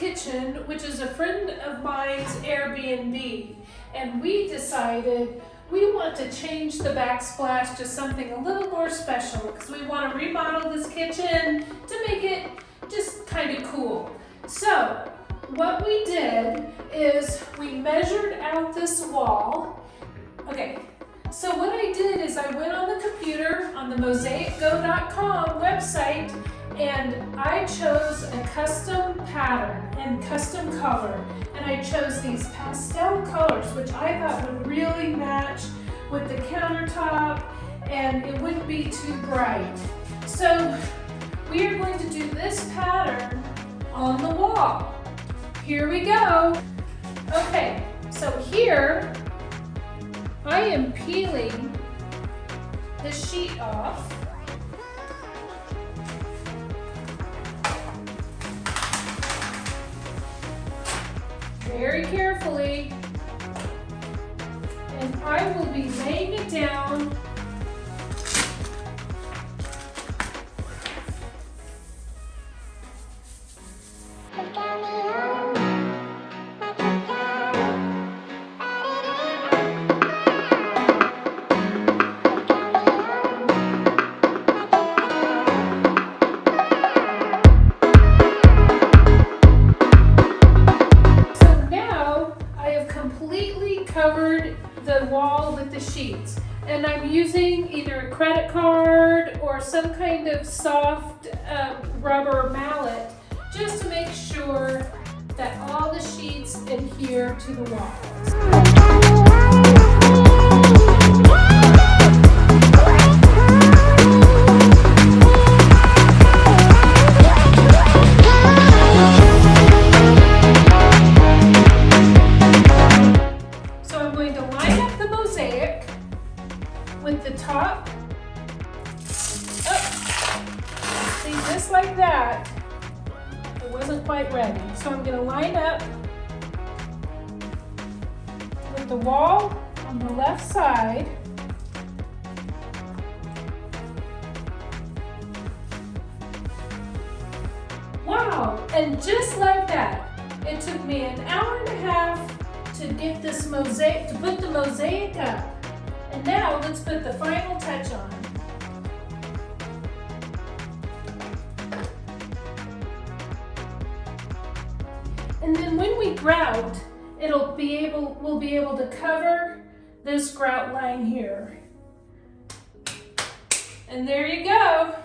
kitchen, which is a friend of mine's Airbnb, and we decided we want to change the backsplash to something a little more special because we want to remodel this kitchen to make it just kind of cool. So what we did is we measured out this wall. Okay, so what I did is I went on the computer on the MOSAICgo.com website and I chose a custom pattern and custom color. And I chose these pastel colors, which I thought would really match with the countertop and it wouldn't be too bright. So we are going to do this pattern on the wall. Here we go. Okay, so here I am peeling the sheet off. Very carefully, and I will be laying it down covered the wall with the sheets, and I'm using either a credit card or some kind of soft rubber mallet just to make sure that all the sheets adhere to the walls. With the top up, see, just like that. It wasn't quite ready, so I'm going to line up with the wall on the left side. Wow, and just like that, it took me an hour and a half to get this mosaic, to put the mosaic up. And now let's put the final touch on. And then when we grout, we'll be able to cover this grout line here. And there you go.